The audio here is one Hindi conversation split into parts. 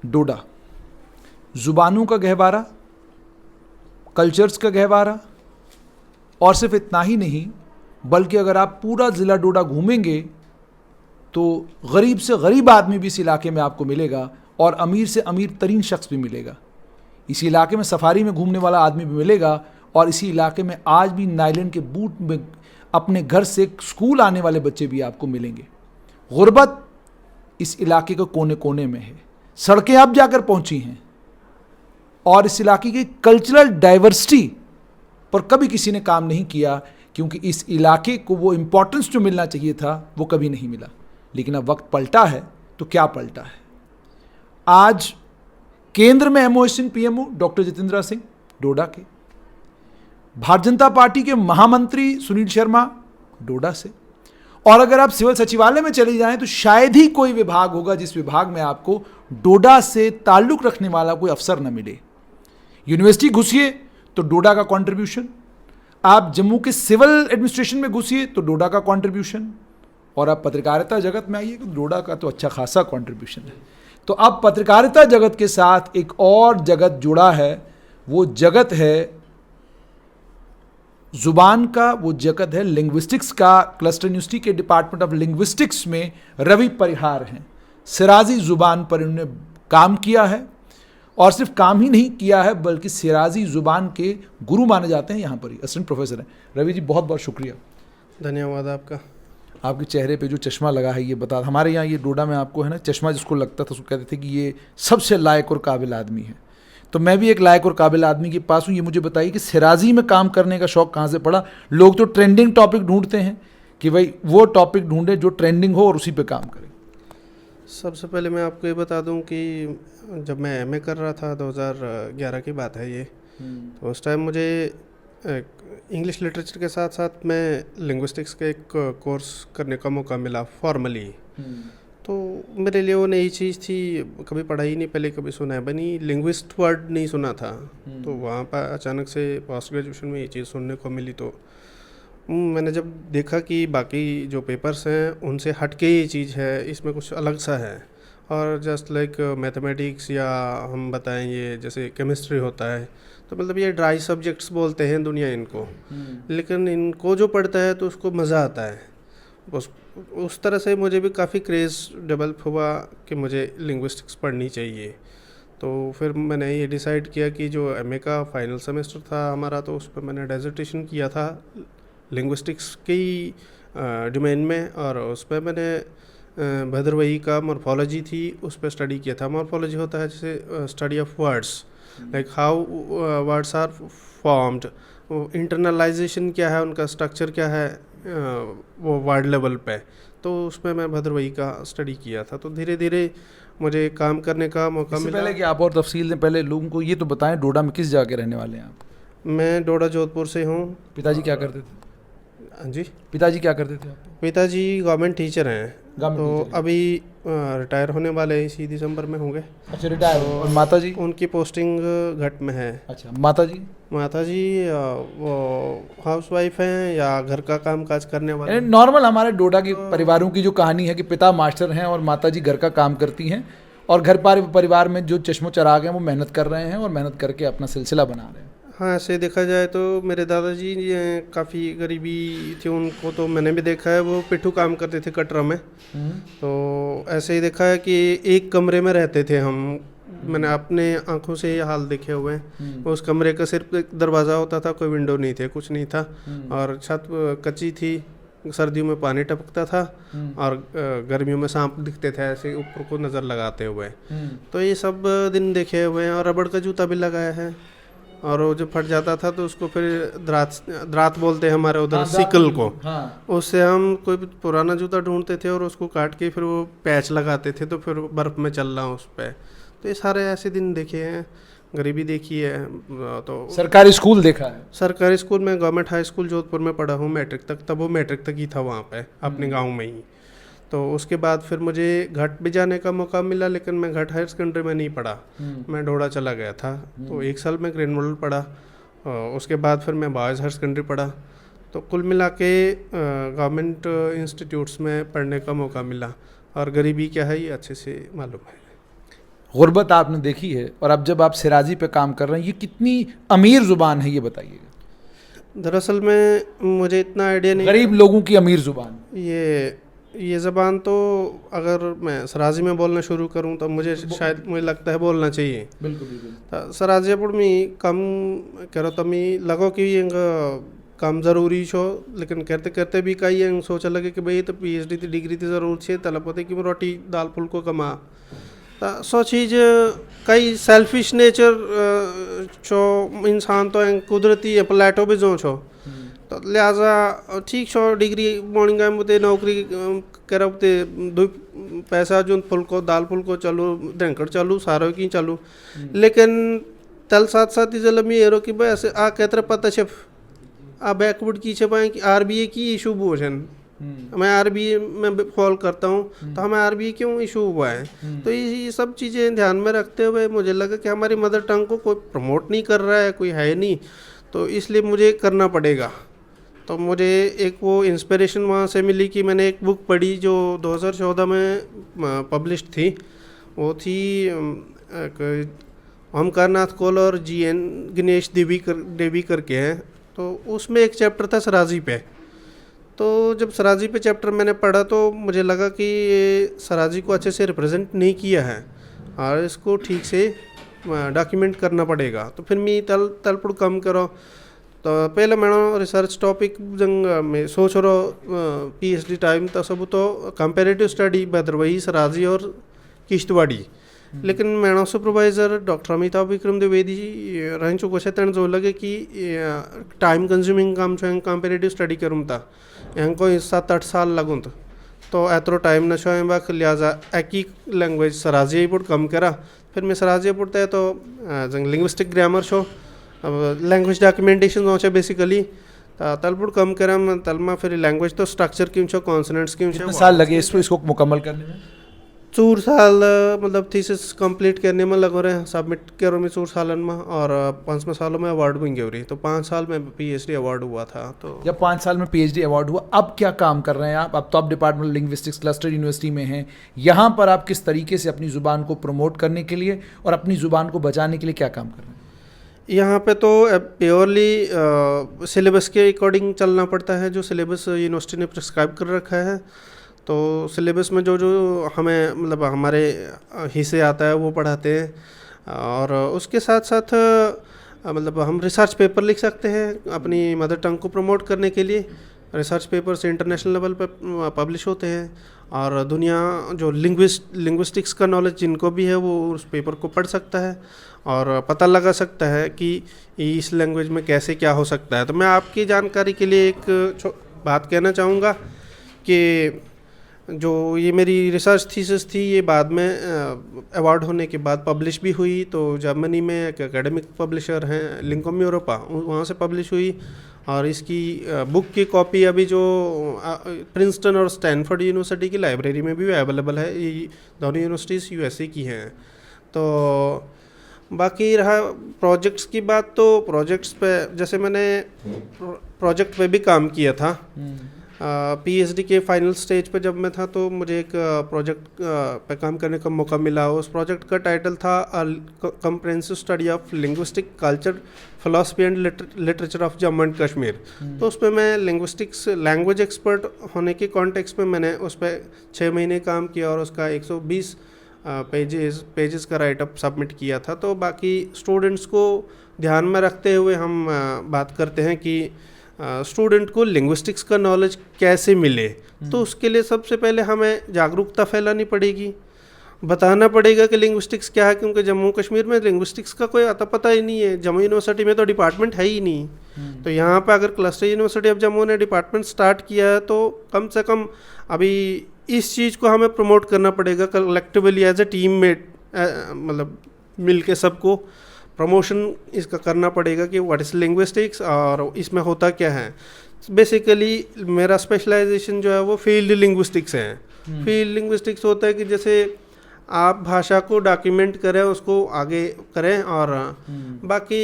डोडा, ज़ुबानों का गहवारा, कल्चर्स का गहवारा, और सिर्फ इतना ही नहीं बल्कि अगर आप पूरा ज़िला डोडा घूमेंगे तो गरीब से गरीब आदमी भी इस इलाके में आपको मिलेगा और अमीर से अमीर तरीन शख्स भी मिलेगा। इसी इलाके में सफारी में घूमने वाला आदमी भी मिलेगा और इसी इलाके में आज भी नाइलैंड के बूट में अपने घर से स्कूल आने वाले बच्चे भी आपको मिलेंगे। गुर्बत इस इलाके के कोने कोने में है, सड़कें अब जाकर पहुंची हैं और इस इलाके की कल्चरल डाइवर्सिटी पर कभी किसी ने काम नहीं किया क्योंकि इस इलाके को वो इम्पोर्टेंस जो मिलना चाहिए था वो कभी नहीं मिला। लेकिन अब वक्त पलटा है तो क्या पलटा है? आज केंद्र में एमओएसएन पीएमओ डॉक्टर जितेंद्र सिंह डोडा के, भारतीय जनता पार्टी के महामंत्री सुनील शर्मा डोडा से, और अगर आप सिविल सचिवालय में चले जाएं तो शायद ही कोई विभाग होगा जिस विभाग में आपको डोडा से ताल्लुक रखने वाला कोई अफसर न मिले। यूनिवर्सिटी घुसिए तो डोडा का कंट्रीब्यूशन, आप जम्मू के सिविल एडमिनिस्ट्रेशन में घुसिए तो डोडा का कंट्रीब्यूशन, और आप पत्रकारिता जगत में आइए तो डोडा का तो अच्छा खासा कंट्रीब्यूशन है। तो अब पत्रकारिता जगत के साथ एक और जगत जुड़ा है, वो जगत है जुबान का, वो जगत है लिंग्विस्टिक्स का। क्लस्टर यूनिवर्सिटी के डिपार्टमेंट ऑफ लिंग्विस्टिक्स में रवि परिहार हैं, सिराजी जुबान पर इन्होंने काम किया है और सिर्फ काम ही नहीं किया है बल्कि सिराजी जुबान के गुरु माने जाते हैं, यहाँ पर ही असिस्टेंट प्रोफेसर हैं। रवि जी बहुत बहुत शुक्रिया। धन्यवाद आपका। आपके चेहरे पे जो चश्मा लगा है ये बता, हमारे यहाँ ये डोडा में आपको है ना चश्मा जिसको लगता था उसको कहते थे कि ये सबसे लायक और काबिल आदमी है। तो मैं भी एक लायक और काबिल आदमी के पास हूँ। ये मुझे बताइए कि सिराजी में काम करने का शौक़ कहाँ से पड़ा? लोग तो ट्रेंडिंग टॉपिक ढूंढते हैं कि भाई वो टॉपिक ढूंढे जो ट्रेंडिंग हो और उसी पे काम करें। सबसे पहले मैं आपको ये बता दूं कि जब मैं एमए कर रहा था 2011 की बात है ये, तो उस टाइम मुझे इंग्लिश लिटरेचर के साथ साथ मैं लिंग्विस्टिक्स का एक कोर्स करने का मौका मिला फॉर्मली। तो मेरे लिए वो नई चीज़ थी, कभी पढ़ाई नहीं, पहले कभी सुना है बनी, लिंग्विस्ट वर्ड नहीं सुना था। तो वहाँ पर अचानक से पोस्ट ग्रेजुएशन में ये चीज़ सुनने को मिली। तो मैंने जब देखा कि बाकी जो पेपर्स हैं उनसे हट के ये चीज़ है, इसमें कुछ अलग सा है, और जस्ट लाइक मैथमेटिक्स या हम बताएं ये जैसे केमिस्ट्री होता है, तो मतलब ये ड्राई सब्जेक्ट्स बोलते हैं दुनिया इनको, लेकिन इनको जो पढ़ता है तो उसको मज़ा आता है। उस तरह से मुझे भी काफ़ी क्रेज़ डेवलप हुआ कि मुझे लिंग्विस्टिक्स पढ़नी चाहिए। तो फिर मैंने ये डिसाइड किया कि जो एमए का फाइनल सेमेस्टर था हमारा, तो उस पर मैंने डिसर्टेशन किया था लिंग्विस्टिक्स की डोमेन में, और उस पर मैंने भद्रवही का मॉर्फोलॉजी थी उस पर स्टडी किया था। मॉर्फोलॉजी होता है जैसे study of words, like how words are formed, internalisation क्या है, उनका स्ट्रक्चर क्या है वो वर्ड लेवल पे। तो उसमें मैं भद्रवही का स्टडी किया था। तो धीरे धीरे मुझे काम करने का मौका मिला। पहले कि आप और तफसील में पहले लोगों को ये तो बताएं, डोडा में किस जगह के रहने वाले हैं आप? मैं डोडा जोधपुर से हूँ। पिताजी क्या करते थे? हाँ जी, पिताजी क्या करते थे आपके? पिताजी गवर्नमेंट टीचर हैं, तो अभी रिटायर होने वाले हैं, इसी दिसंबर में होंगे। अच्छा, रिटायर। और माता जी? उनकी पोस्टिंग घट में है। अच्छा, माता जी? माता जी वो हाउसवाइफ हैं या घर का काम काज करने वाले। नॉर्मल हमारे डोडा के परिवारों की जो कहानी है कि पिता मास्टर हैं और माता जी घर का काम करती हैं, और घर परिवार में जो चश्मो चराग हैं वो मेहनत कर रहे हैं और मेहनत करके अपना सिलसिला बना रहे हैं। हाँ, ऐसे देखा जाए तो मेरे दादाजी काफ़ी गरीबी थी उनको, तो मैंने भी देखा है, वो पिट्ठू काम करते थे कटरा में। तो ऐसे ही देखा है कि एक कमरे में रहते थे हम, मैंने अपने आंखों से ये हाल देखे हुए हैं। उस कमरे का सिर्फ एक दरवाज़ा होता था, कोई विंडो नहीं थे, कुछ नहीं था, और छत कच्ची थी, सर्दियों में पानी टपकता था और गर्मियों में सांप दिखते थे ऐसे ऊपर को नज़र लगाते हुए। तो ये सब दिन देखे हुए हैं, और रबड़ का जूता भी लगाया है, और वो जो फट जाता था तो उसको फिर द्रात बोलते हैं हमारे उधर, सिकल को। उससे हम कोई पुराना जूता ढूंढते थे और उसको काट के फिर वो पैच लगाते थे, तो फिर बर्फ़ में चल रहा उस पर। तो ये सारे ऐसे दिन देखे हैं, गरीबी देखी है। तो सरकारी स्कूल देखा है? सरकारी स्कूल में गवर्नमेंट हाई स्कूल जोधपुर में पढ़ा हूँ मैट्रिक तक, तब वो मैट्रिक तक ही था वहाँ पे अपने गांव में ही। तो उसके बाद फिर मुझे घाट भी जाने का मौका मिला, लेकिन मैं घाट हायर सेकेंडरी में नहीं पढ़ा, मैं डोडा चला गया था। तो 1 साल में ग्रेन मॉडल पढ़ा, उसके बाद फिर मैं बॉयज़ हायर सेकेंडरी पढ़ा। तो कुल मिला के गवर्नमेंट इंस्टीट्यूट्स में पढ़ने का मौका मिला, और गरीबी क्या है ये अच्छे से मालूम है। गुर्बत आपने देखी है, और अब जब आप सिराजी पे काम कर रहे हैं, ये कितनी अमीर ज़ुबान है ये बताइएगा। दरअसल में मुझे इतना आइडिया नहीं, गरीब लोगों की अमीर ज़ुबान। ये ज़बान तो अगर मैं सराजी में बोलना शुरू करूं तो मुझे शायद मुझे लगता है बोलना चाहिए। बिल्कुल बिल्कुल। सराजियापुर में कम करो तमी लगो कि यंग कम ज़रूरी छो, लेकिन करते करते भी कई यंग सोचा लगे कि भाई तो PhD की डिग्री की ज़रूरत है, तलपते कि रोटी दाल फुल्को कमा। सो चीज़ कई सेल्फिश नेचर छो इंसान तो कुदरती प्लेटो भी जो छो, तो लिहाजा ठीक छो डिग्री मॉर्निंग में ते नौकरी करब ते दो पैसा जो फुल्को दाल फुल्को चलू ढंकड़ चलू सारो की चलू, लेकिन तल साथ साथ ही जल में एरो कि भाई ऐसे आ कहते पता छे आ बैकवर्ड की छे पाए कि RBA की इशू वो है, मैं RBA में फॉल करता हूँ तो हमें RBA क्यों इशू हुआ है। तो ये सब चीज़ें ध्यान में रखते हुए मुझे लगा कि हमारी मदर टंग को कोई प्रमोट नहीं कर रहा है, कोई है नहीं, तो इसलिए मुझे करना पड़ेगा। तो मुझे एक वो इंस्पिरेशन वहाँ से मिली कि मैंने एक बुक पढ़ी जो 2014 में पब्लिश थी, वो थी ओमकारनाथ कोल और GN गणेश देवी करके हैं, तो उसमें एक चैप्टर था सराजी पे। तो जब सराजी पे चैप्टर मैंने पढ़ा तो मुझे लगा कि ये सराजी को अच्छे से रिप्रेजेंट नहीं किया है और इसको ठीक से डॉक्यूमेंट करना पड़ेगा। तो फिर मैं तलपुड़ कम करो, तो पहले मैं रिसर्च टॉपिक जंग में सोच रहा PhD टाइम तो सब तो कंपेरेटिव स्टडी भद्रवाही सराजी और किश्तवाड़ी, लेकिन मैंने सुपरवाइज़र डॉक्टर अमिताभ विक्रम द्विवेदी रह चुको है, तन जो लगे कि टाइम कंज्यूमिंग काम छो कंपेरेटिव स्टडी करूँ था यहाँ को 7-8 साल लगूँ, तो एतरो टाइम न छो बाक लिहाजा एक ही लैंग्वेज सराजी पुट कम करा। फिर मैं सराजी पुटता है तो लिंग्विस्टिक ग्रामर छो लैंग्वेज डॉक्यूमेंटेशन हो बेसिकली, तलपुड़ कम करा तलमा फिर लैंग्वेज तो स्ट्रक्चर क्यों छो कॉन्सोनेंट्स क्यों छो। साल लगे इसको मुकम्मल करने में? 4 साल मतलब थीसिस कंप्लीट करने में लगो रहे, सबमिट करो में 4 सालन में, और 5 सालों में अवार्ड भी गई रही, तो 5 साल में PhD अवार्ड हुआ था। तो जब 5 साल में PhD अवार्ड हुआ, अब क्या काम कर रहे हैं आप? अब तो आप डिपार्टमेंट लिंग्विस्टिक्स क्लस्टर यूनिवर्सिटी में हैं, यहाँ पर आप किस तरीके से अपनी ज़ुबान को प्रमोट करने के लिए और अपनी ज़ुबान को बचाने के लिए क्या काम कर रहे हैं? यहाँ पे तो प्योरली सिलेबस के अकॉर्डिंग चलना पड़ता है, जो सिलेबस यूनिवर्सिटी ने प्रिस्क्राइब कर रखा है। तो सिलेबस में जो जो हमें मतलब हमारे हिस्से आता है वो पढ़ाते हैं, और उसके साथ साथ मतलब हम रिसर्च पेपर लिख सकते हैं अपनी मदर टंग को प्रमोट करने के लिए। रिसर्च पेपर से इंटरनेशनल लेवल पर पब्लिश होते हैं, और दुनिया जो लिंग्विस्टिक्स का नॉलेज जिनको भी है वो उस पेपर को पढ़ सकता है और पता लगा सकता है कि इस लैंग्वेज में कैसे क्या हो सकता है। तो मैं आपकी जानकारी के लिए एक बात कहना चाहूँगा कि जो ये मेरी रिसर्च थीसिस थी, ये बाद में अवार्ड होने के बाद पब्लिश भी हुई। तो जर्मनी में एक एकेडमिक पब्लिशर हैं लिंकम यूरोपा, वहाँ से पब्लिश हुई, और इसकी बुक की कॉपी अभी जो प्रिंसटन और स्टैनफोर्ड यूनिवर्सिटी की लाइब्रेरी में भी अवेलेबल है। ये दोनों यूनिवर्सिटीज़ USA की हैं। तो बाकी रहा प्रोजेक्ट्स की बात, तो प्रोजेक्ट्स पे जैसे मैंने प्रोजेक्ट पे भी काम किया था। PhD के फाइनल स्टेज पे जब मैं था तो मुझे एक प्रोजेक्ट पे काम करने का मौका मिला। उस प्रोजेक्ट का टाइटल था comprehensive study of linguistic culture philosophy and literature of Jammu and Kashmir. तो उसमें मैं लिंग्विस्टिक्स लैंग्वेज एक्सपर्ट होने के कॉन्टेक्स्ट में मैंने उस पर 6 महीने काम किया और उसका 120 पेजेस का राइटअप सबमिट किया था। तो बाकी स्टूडेंट्स को ध्यान में रखते हुए हम बात करते हैं कि स्टूडेंट को लिंग्विस्टिक्स का नॉलेज कैसे मिले। तो उसके लिए सबसे पहले हमें जागरूकता फैलानी पड़ेगी, बताना पड़ेगा कि लिंग्विस्टिक्स क्या है, क्योंकि जम्मू कश्मीर में लिंग्विस्टिक्स का कोई अता पता ही नहीं है। जम्मू यूनिवर्सिटी में तो डिपार्टमेंट है ही नहीं। तो यहाँ पर अगर क्लस्टर यूनिवर्सिटी ऑफ जम्मू ने डिपार्टमेंट स्टार्ट किया है तो कम से कम अभी इस चीज़ को हमें प्रमोट करना पड़ेगा कलेक्टिवली एज ए टीम में, मतलब मिल के सबको प्रमोशन इसका करना पड़ेगा कि व्हाट इज़ लिंग्विस्टिक्स और इसमें होता क्या है। बेसिकली मेरा स्पेशलाइजेशन जो है वो फील्ड लिंग्विस्टिक्स है। फील्ड लिंग्विस्टिक्स होता है कि जैसे आप भाषा को डॉक्यूमेंट करें, उसको आगे करें, और बाकी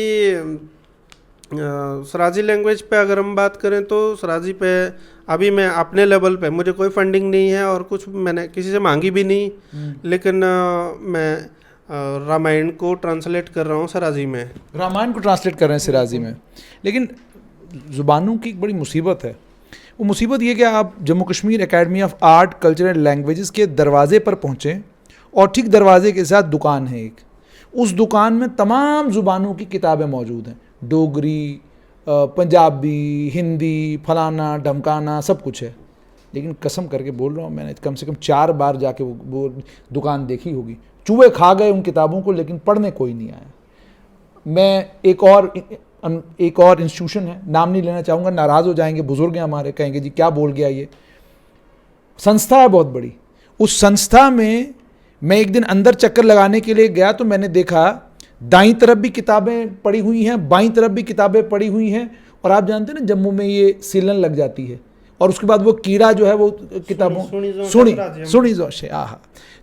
सराजी लैंग्वेज पे अगर हम बात करें तो सराजी पे अभी मैं अपने लेवल पे, मुझे कोई फंडिंग नहीं है और कुछ मैंने किसी से मांगी भी नहीं, लेकिन मैं रामायण को ट्रांसलेट कर रहा हूँ सराजी में। रामायण को ट्रांसलेट कर रहे हैं सिराजी में। लेकिन ज़ुबानों की एक बड़ी मुसीबत है। वो मुसीबत ये कि आप Jammu Kashmir academy of art culture and languages के दरवाजे पर पहुँचें और ठीक दरवाजे के साथ दुकान है एक, उस दुकान में तमाम ज़ुबानों की किताबें मौजूद हैं, डोगरी, पंजाबी, हिंदी, फलाना ढमकाना सब कुछ है। लेकिन कसम करके बोल रहा हूँ, मैंने कम से कम 4 बार जाके वो दुकान देखी होगी, चूहे खा गए उन किताबों को, लेकिन पढ़ने कोई नहीं आया। मैं एक और इंस्टीट्यूशन है, नाम नहीं लेना चाहूँगा, नाराज़ हो जाएंगे, बुजुर्ग हैं हमारे, कहेंगे जी क्या बोल गया ये। संस्था है बहुत बड़ी, उस संस्था में मैं एक दिन अंदर चक्कर लगाने के लिए गया तो मैंने देखा दाईं तरफ भी किताबें पड़ी हुई हैं, बाईं तरफ भी किताबें पड़ी हुई हैं। और आप जानते हैं ना जम्मू में ये सीलन लग जाती है और उसके बाद वो कीड़ा जो है वो किताबों सुनी जोश है, आहा,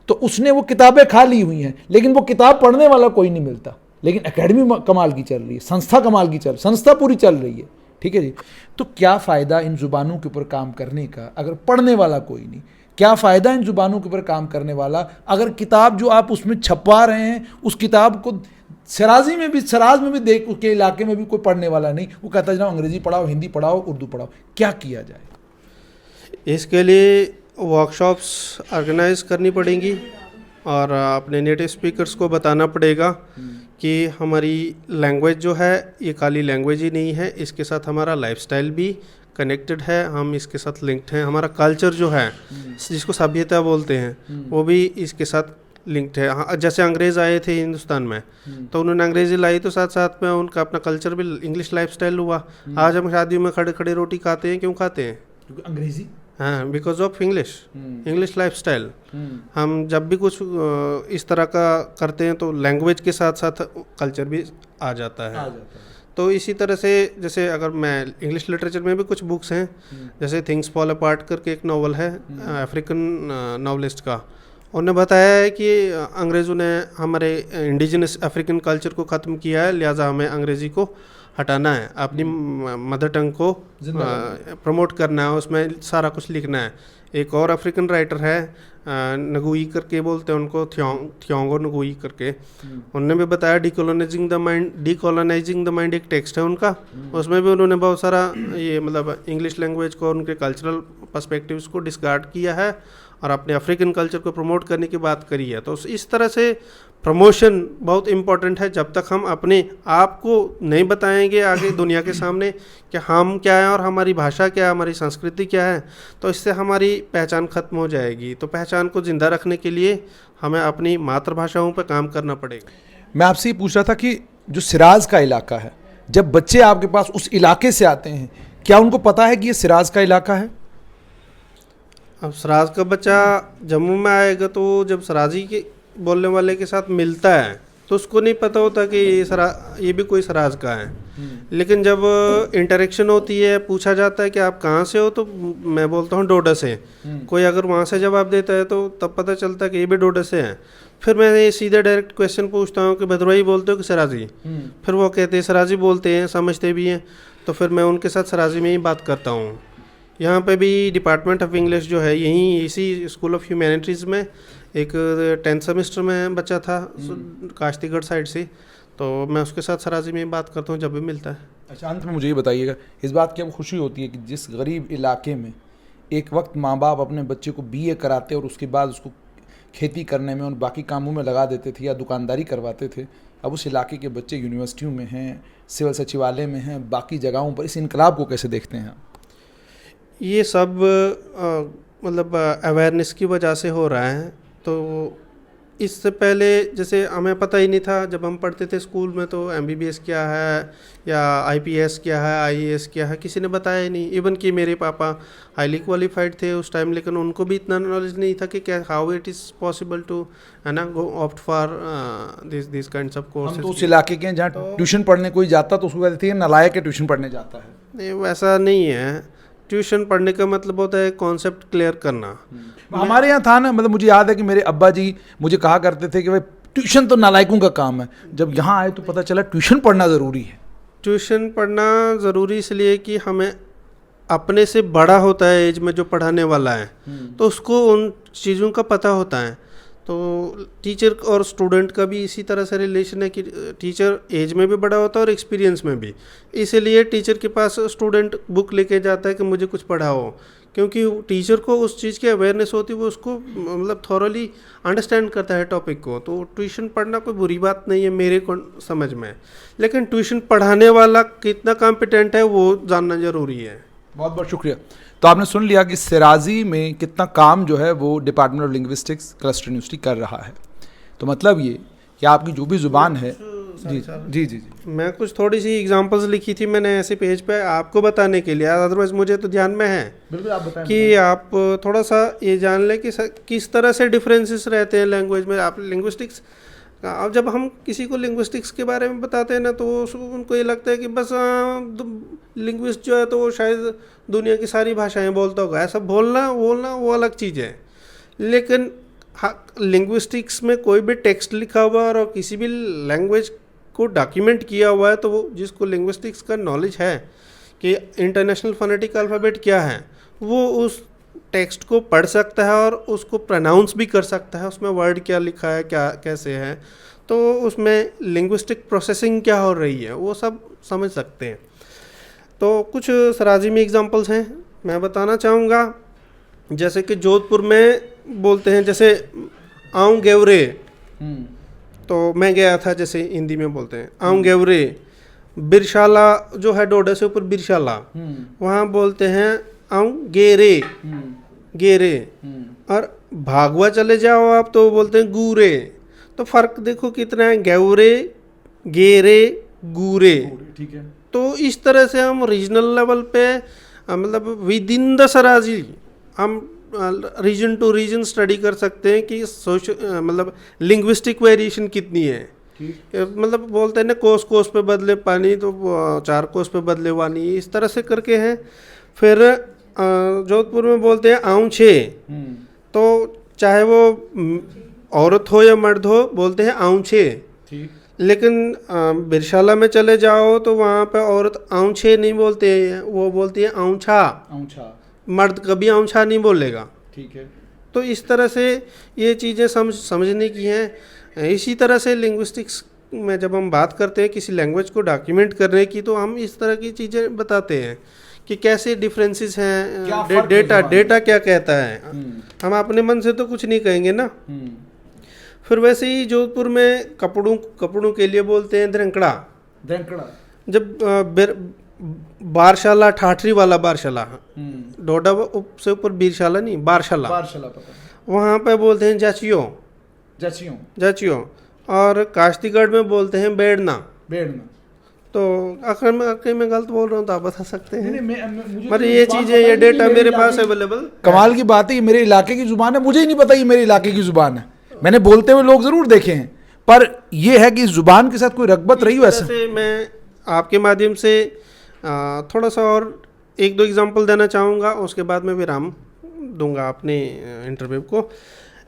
तो उसने वो किताबें खा ली हुई हैं, लेकिन वो किताब पढ़ने वाला कोई नहीं मिलता। लेकिन एकेडमी कमाल की चल रही है, संस्था कमाल की संस्था पूरी चल रही है, ठीक है जी। तो क्या फ़ायदा इन ज़ुबानों के ऊपर काम करने का अगर पढ़ने वाला कोई नहीं? क्या फ़ायदा इन ज़ुबानों के ऊपर काम करने वाला अगर किताब जो आप उसमें छपवा रहे हैं उस किताब को सराज में भी देख उसके इलाके में भी कोई पढ़ने वाला नहीं, वो कहता है अंग्रेज़ी पढ़ाओ, हिंदी पढ़ाओ, उर्दू पढ़ाओ। क्या किया जाए? इसके लिए वर्कशॉप्स ऑर्गेनाइज करनी पड़ेंगी और अपने नेटिव स्पीकर्स को बताना पड़ेगा कि हमारी लैंग्वेज जो है ये खाली लैंग्वेज ही नहीं है, इसके साथ हमारा लाइफस्टाइल भी कनेक्टेड है, हम इसके साथ लिंक्ड हैं, हमारा कल्चर जो है जिसको सभ्यता बोलते हैं वो भी इसके साथ लिंक्ड है। हाँ, जैसे अंग्रेज़ आए थे हिंदुस्तान में तो उन्होंने अंग्रेज़ी लाई तो साथ साथ में उनका अपना कल्चर भी इंग्लिश लाइफस्टाइल हुआ। आज हम शादियों में खड़े खड़े रोटी खाते हैं, क्यों खाते हैं? क्योंकि अंग्रेज़ी, हाँ, बिकॉज ऑफ इंग्लिश लाइफस्टाइल। हम जब भी कुछ इस तरह का करते हैं तो लैंग्वेज के साथ साथ कल्चर भी आ जाता है। तो इसी तरह से जैसे अगर मैं इंग्लिश लिटरेचर में भी कुछ बुक्स हैं, जैसे थिंग्स फॉल अपार्ट करके एक नावल है अफ्रीकन नावलिस्ट का, उन्होंने बताया है कि अंग्रेज़ों ने हमारे इंडिजिनस अफ्रीकन कल्चर को ख़त्म किया है, लिहाजा हमें अंग्रेज़ी को हटाना है, अपनी मदर टंग को प्रमोट करना है, उसमें सारा कुछ लिखना है। एक और अफ्रीकन राइटर है नगुई करके बोलते हैं उनको, थियोंगो नगुई करके, उन्होंने भी बताया डीकोलोनाइजिंग द माइंड एक टेक्स्ट है उनका, उसमें भी उन्होंने बहुत सारा ये मतलब इंग्लिश लैंग्वेज को, उनके कल्चरल पर्सपेक्टिव्स को डिस्कार्ड किया है और अपने अफ्रीकन कल्चर को प्रमोट करने की बात करी है। तो इस तरह से प्रमोशन बहुत इम्पॉर्टेंट है। जब तक हम अपने आप को नहीं बताएंगे आगे दुनिया के सामने कि हम क्या है और हमारी भाषा क्या है, हमारी संस्कृति क्या है, तो इससे हमारी पहचान खत्म हो जाएगी। तो पहचान को ज़िंदा रखने के लिए हमें अपनी मातृभाषाओं पर काम करना पड़ेगा। मैं आपसे ये पूछ रहा था कि जो सिराज का इलाका है, जब बच्चे आपके पास उस इलाके से आते हैं, क्या उनको पता है कि ये सिराज का इलाका है? अब सराज का बच्चा जम्मू में आएगा तो जब सराजी के बोलने वाले के साथ मिलता है तो उसको नहीं पता होता कि ये भी कोई सराज का है। लेकिन जब इंटरेक्शन होती है, पूछा जाता है कि आप कहाँ से हो, तो मैं बोलता हूँ डोडा से। कोई अगर वहाँ से जवाब देता है तो तब पता चलता है कि ये भी डोडा से हैं। फिर मैं सीधे डायरेक्ट क्वेश्चन पूछता हूँ कि भदरवाही बोलते हो कि सराजी? फिर वो कहते हैं सराजी बोलते हैं, समझते भी हैं। तो फिर मैं उनके साथ सराजी में ही बात करता हूँ। यहाँ पे भी डिपार्टमेंट ऑफ इंग्लिश जो है, यहीं इसी स्कूल ऑफ ह्यूमैनिटीज़ में एक 10th सेमेस्टर में बच्चा था काश्तीगढ़ साइड से, तो मैं उसके साथ सराजी में बात करता हूँ जब भी मिलता है। अच्छा, अंत में मुझे ये बताइएगा, इस बात की अब खुशी होती है कि जिस गरीब इलाके में एक वक्त माँ बाप अपने बच्चे को BA कराते और उसके बाद उसको खेती करने में और बाकी कामों में लगा देते थे या दुकानदारी करवाते थे, अब उस इलाके के बच्चे यूनिवर्सिटियों में हैं, सिविल सचिवालय में हैं, बाकी जगहों पर। इस इनकलाब को कैसे देखते हैं? ये सब मतलब अवेयरनेस की वजह से हो रहा है। तो इससे पहले जैसे हमें पता ही नहीं था, जब हम पढ़ते थे स्कूल में तो MBBS क्या है या IPS क्या है, IAS क्या है, किसी ने बताया ही नहीं। इवन कि मेरे पापा हाईली क्वालिफाइड थे उस टाइम, लेकिन उनको भी इतना नॉलेज नहीं था कि क्या how it is possible to है ना go opt for this kinds of courses. हम तो उस इलाके के हैं जहाँ ट्यूशन पढ़ने कोई जाता तो उसको कहते थे नालायक के ट्यूशन पढ़ने जाता है। नहीं, वैसा नहीं है। ट्यूशन पढ़ने का मतलब होता है कॉन्सेप्ट क्लियर करना। हमारे यहाँ था ना, मतलब मुझे याद है कि मेरे अब्बा जी मुझे कहा करते थे कि भाई ट्यूशन तो नालायकों का काम है। जब यहाँ आए तो पता चला ट्यूशन पढ़ना ज़रूरी है। ट्यूशन पढ़ना ज़रूरी इसलिए कि हमें अपने से बड़ा होता है एज में जो पढ़ाने वाला है, तो उसको उन चीज़ों का पता होता है। तो टीचर और स्टूडेंट का भी इसी तरह से रिलेशन है कि टीचर एज में भी बड़ा होता है और एक्सपीरियंस में भी। इसीलिए टीचर के पास स्टूडेंट बुक लेके जाता है कि मुझे कुछ पढ़ाओ, क्योंकि टीचर को उस चीज़ की अवेयरनेस होती है, वो उसको मतलब थॉरली अंडरस्टैंड करता है टॉपिक को। तो ट्यूशन पढ़ना कोई बुरी बात नहीं है मेरे को समझ में, लेकिन ट्यूशन पढ़ाने वाला कितना कॉम्पिटेंट है वो जानना ज़रूरी है। बहुत बहुत शुक्रिया। तो आपने सुन लिया कि सिराजी में कितना काम जो है वो department of linguistics cluster university कर रहा है। तो मतलब ये कि आपकी जो भी ज़ुबान है, जी जी जी जी, मैं कुछ थोड़ी सी एग्जांपल्स लिखी थी मैंने ऐसे पेज पे आपको बताने के लिए, अदरवाइज मुझे तो ध्यान में है। बिल्कुल आप बताएं कि आप थोड़ा सा ये जान लें कि किस तरह से डिफरेंसेस रहते हैं लैंग्वेज में। आप लिंग्विस्टिक्स, अब जब हम किसी को लिंग्विस्टिक्स के बारे में बताते हैं ना, तो उनको ये लगता है कि बस लिंग्विस्ट जो है तो वो शायद दुनिया की सारी भाषाएं बोलता होगा। ऐसा बोलना वो अलग चीज़ है, लेकिन लिंग्विस्टिक्स में कोई भी टेक्स्ट लिखा हुआ और किसी भी लैंग्वेज को डॉक्यूमेंट किया हुआ है, तो वो जिसको लिंग्विस्टिक्स का नॉलेज है कि इंटरनेशनल फोनेटिक अल्फ़ाबेट क्या है, वो उस टेक्स्ट को पढ़ सकता है और उसको प्रोनाउंस भी कर सकता है, उसमें वर्ड क्या लिखा है, क्या कैसे है, तो उसमें लिंग्विस्टिक प्रोसेसिंग क्या हो रही है, वो सब समझ सकते हैं। तो कुछ सराजी में एग्जांपल्स हैं मैं बताना चाहूँगा। जैसे कि जोधपुर में बोलते हैं जैसे आऊँ गेवरे, तो मैं गया था, जैसे हिंदी में बोलते हैं आऊँ गेवरे। बिरशाला जो है डोडा से ऊपर बिरशाला, वहाँ बोलते हैं आऊँ गेरे, गेरे। और भागवा चले जाओ आप तो बोलते हैं गूरे। तो फ़र्क देखो कितना है, गेवरे, गेरे, गूरे। ठीक है। तो इस तरह से हम रीजनल लेवल पे मतलब विद इन द सराजी हम रीजन टू रीजन स्टडी कर सकते हैं कि मतलब लिंग्विस्टिक वेरिएशन कितनी है। मतलब बोलते हैं ना कोस कोस पे बदले पानी, तो चार कोस पे बदले वानी, इस तरह से करके हैं। फिर जोधपुर में बोलते हैं आऊँ छे, तो चाहे वो औरत हो या मर्द हो बोलते हैं आऊँ छे। लेकिन बिरशाला में चले जाओ तो वहाँ पे औरत आऊँ छे नहीं बोलते हैं, वो बोलती है आऊँ छा। मर्द कभी आऊँ छा नहीं बोलेगा। ठीक है। तो इस तरह से ये चीज़ें समझने की हैं। इसी तरह से लिंग्विस्टिक्स में जब हम बात करते हैं किसी लैंग्वेज को डॉक्यूमेंट करने की, तो हम इस तरह की चीज़ें बताते हैं कि कैसे डिफरेंसेस हैं, डेटा क्या कहता है। हम अपने मन से तो कुछ नहीं कहेंगे ना। फिर वैसे ही जोधपुर में कपड़ों के लिए बोलते हैं द्रंकड़ा। जब बारशाला, ठाठरी वाला बारशाला, डोडा से ऊपर बीरशाला नहीं, बारशाला वहाँ पे बोलते हैं जाचियो। और काश्तीगढ़ में बोलते हैं बेड़ना। तो अगर मैं गलत बोल रहा हूँ तो आप बता सकते हैं। मतलब ये चीज़ें, ये डेटा मेरे पास अवेलेबल। कमाल की बात है, ये मेरे इलाके की जुबान है, मुझे ही नहीं पता ये मेरे इलाके की जुबान है। मैंने बोलते हुए लोग जरूर देखे हैं, पर ये है कि इस जुबान के साथ कोई रगबत रही हो ऐसे। मैं आपके माध्यम से थोड़ा सा और एक दो एग्जांपल देना चाहूँगा, उसके बाद मैं विराम दूंगा अपने इंटरव्यू को।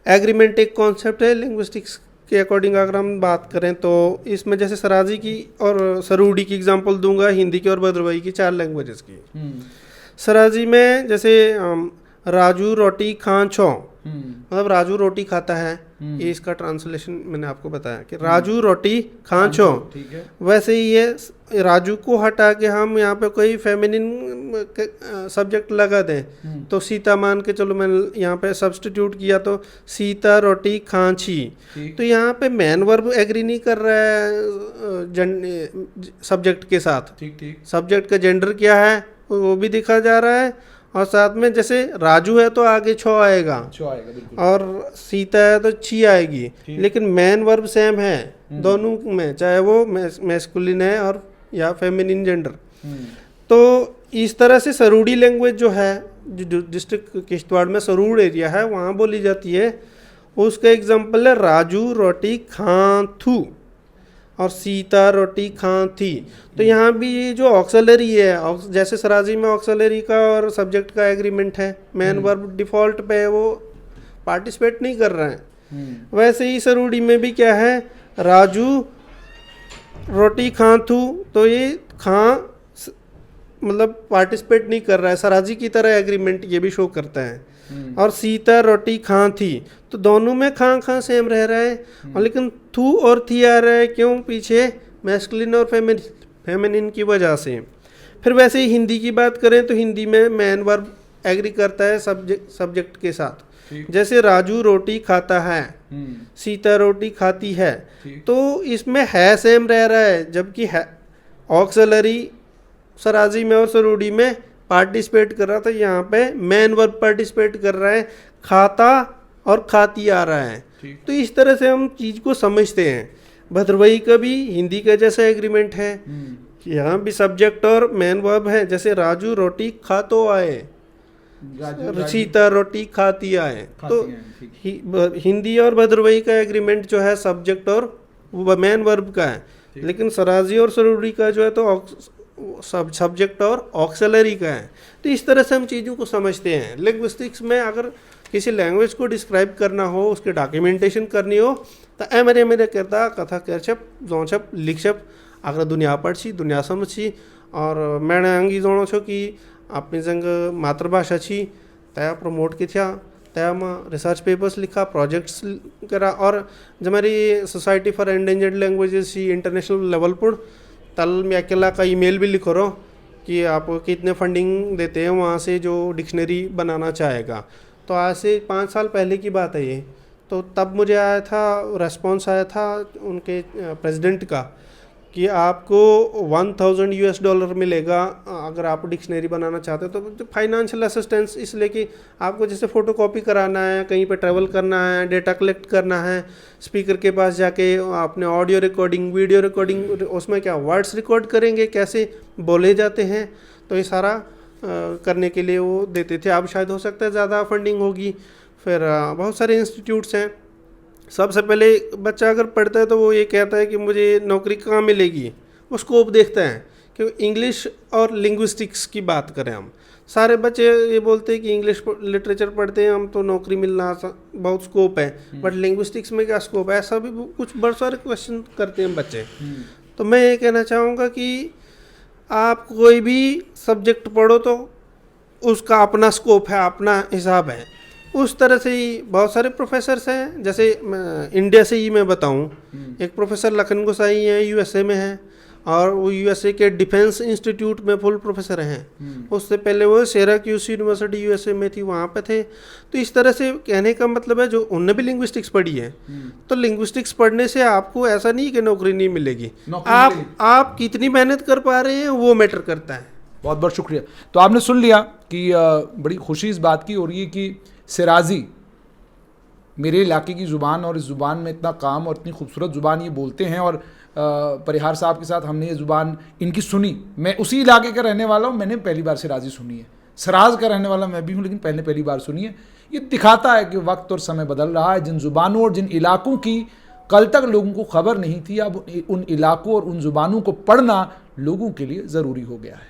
एग्रीमेंट एक कॉन्सेप्ट है लिंग्विस्टिक्स के अकॉर्डिंग। अगर हम बात करें तो इसमें जैसे सराजी की और सरूडी की एग्जांपल दूंगा, हिंदी की और भद्रवाही की, 4 लैंग्वेजेस की। सराजी में जैसे राजू रोटी खां छो, मतलब राजू रोटी खाता है, ये इसका ट्रांसलेशन मैंने आपको बताया कि राजू रोटी खां छो। वैसे ही ये राजू को हटा के हम यहाँ पे कोई फेमिनिन सब्जेक्ट लगा दें तो सीता मान के चलो, मैंने यहाँ पे सब्स्टिट्यूट किया तो सीता रोटी खां छी। तो यहाँ पे मैन वर्ब एग्री नहीं कर रहा है सब्जेक्ट के साथ। सब्जेक्ट का जेंडर क्या है वो भी दिखा जा रहा है, और साथ में जैसे राजू है तो आगे छो आएगा और सीता है तो छी आएगी, लेकिन मैन वर्ब सेम है दोनों में, चाहे वो मैस्कुलिन है और या फेमिनिन जेंडर। तो इस तरह से सरूडी लैंग्वेज जो है, जो डिस्ट्रिक्ट किश्तवाड़ में सरूड़ एरिया है वहाँ बोली जाती है, उसका एग्जाम्पल है राजू रोटी खां थू और सीता रोटी खां थी। तो यहाँ भी ये जो ऑक्सिलरी है, जैसे सराजी में ऑक्सिलरी का और सब्जेक्ट का एग्रीमेंट है, मैन वर्ब डिफ़ॉल्ट पे वो पार्टिसिपेट नहीं कर रहा है। वैसे ही सरूडी में भी क्या है, राजू रोटी खां थू, तो ये खां मतलब पार्टिसिपेट नहीं कर रहा है, सराजी की तरह एग्रीमेंट ये भी शो करता है। और सीता रोटी खां थी, तो दोनों में खां खां सेम रह रहा है, और लेकिन थू और थी आ रहा है, क्यों? पीछे मैस्कुलिन और फेमिनिन की वजह से। फिर वैसे ही हिंदी की बात करें तो हिंदी में मैन वर्ब एग्री करता है सब्जेक्ट के साथ। जैसे राजू रोटी खाता है, सीता रोटी खाती है, तो इसमें है सेम रह रहा है, जबकि है ऑक्सिलरी सराजी में और सरूडी में पार्टिसिपेट कर रहा था, यहाँ पे मैन वर्ब पार्टिसिपेट कर रहा है, खाता और खाती आ रहा है। तो इस तरह से हम चीज़ को समझते हैं। भद्रवाही का भी हिंदी का जैसा एग्रीमेंट है, यहाँ भी सब्जेक्ट और मैन वर्ब है, जैसे राजू रोटी खातो आए, सीता रोटी खाती आए। तो हिंदी और भद्रवाही का एग्रीमेंट जो है सब्जेक्ट और मैन वर्ब का है, लेकिन सराजी और सरूडी का जो है तो सब्जेक्ट और ऑक्सिलरी का है। तो इस तरह से हम चीज़ों को समझते हैं। लिंग्विस्टिक्स में अगर किसी लैंग्वेज को डिस्क्राइब करना हो, उसकी डॉक्यूमेंटेशन करनी हो, तो मेरे कहता कथा करछप जोछप लिखछप अगर दुनिया पढ़ी दुनिया समझी, और मैंने अंगी जोड़ो छो कि अपनी जंग मातृभाषा छी तया प्रमोट की था, तया में रिसर्च पेपर्स लिखा, प्रोजेक्ट्स करा, और जब हमारी society for endangered languages he international level पर तल में अकेला का ईमेल भी लिखो रहो कि आप कितने फंडिंग देते हैं वहाँ से जो डिक्शनरी बनाना चाहेगा। तो आज से 5 साल पहले की बात है ये। तो तब मुझे आया था, रेस्पॉन्स आया था उनके प्रेसिडेंट का कि आपको $1000 मिलेगा अगर आप डिक्शनरी बनाना चाहते हो। तो फाइनेंशियल असिस्टेंस इसलिए कि आपको जैसे फ़ोटोकॉपी कराना है, कहीं पे ट्रैवल करना है, डेटा कलेक्ट करना है, स्पीकर के पास जाके आपने ऑडियो रिकॉर्डिंग, वीडियो रिकॉर्डिंग, उसमें क्या वर्ड्स रिकॉर्ड करेंगे, कैसे बोले जाते हैं, तो ये सारा करने के लिए वो देते थे। अब शायद हो सकता है ज़्यादा फंडिंग होगी। फिर बहुत सारे इंस्टीट्यूट्स हैं। सबसे पहले बच्चा अगर पढ़ता है तो वो ये कहता है कि मुझे नौकरी कहाँ मिलेगी, वो स्कोप देखता है। क्योंकि इंग्लिश और लिंग्विस्टिक्स की बात करें, हम सारे बच्चे ये बोलते हैं कि इंग्लिश लिटरेचर पढ़ते हैं हम तो नौकरी मिलना बहुत स्कोप है, बट लिंग्विस्टिक्स में क्या स्कोप है, ऐसा भी कुछ बहुत सारे क्वेश्चन करते हैं बच्चे। तो मैं ये कहना चाहूँगा कि आप कोई भी सब्जेक्ट पढ़ो तो उसका अपना स्कोप है, अपना हिसाब है। उस तरह से ही बहुत सारे प्रोफेसर्स हैं। जैसे इंडिया से ही मैं बताऊं, एक प्रोफेसर लखन गोसाई हैं, यूएसए में हैं, और वो यूएसए के डिफेंस इंस्टीट्यूट में फुल प्रोफेसर हैं। उससे पहले वो सिराक्यूज यूनिवर्सिटी यूएसए में थी, वहाँ पे थे। तो इस तरह से कहने का मतलब है जो उनने भी लिंग्विस्टिक्स पढ़ी है, तो लिंग्विस्टिक्स पढ़ने से आपको ऐसा नहीं कि नौकरी नहीं मिलेगी, आप कितनी मेहनत कर पा रहे हैं वो मैटर करता है। बहुत बहुत शुक्रिया। तो आपने सुन लिया कि बड़ी खुशी इस बात की हो रही है कि सिराजी मेरे इलाके की ज़ुबान, और इस ज़ुबान में इतना काम और इतनी खूबसूरत ज़ुबान ये बोलते हैं, और परिहार साहब के साथ हमने ये ज़ुबान इनकी सुनी। मैं उसी इलाके का रहने वाला हूँ, मैंने पहली बार सिराजी सुनी है। सराज का रहने वाला मैं भी हूँ, लेकिन पहली बार सुनी है। ये दिखाता है कि वक्त और समय बदल रहा है। जिन ज़ुबानों और जिन इलाकों की कल तक लोगों को खबर नहीं थी, अब उन इलाकों और उन ज़ुबानों को पढ़ना लोगों के लिए ज़रूरी हो गया है।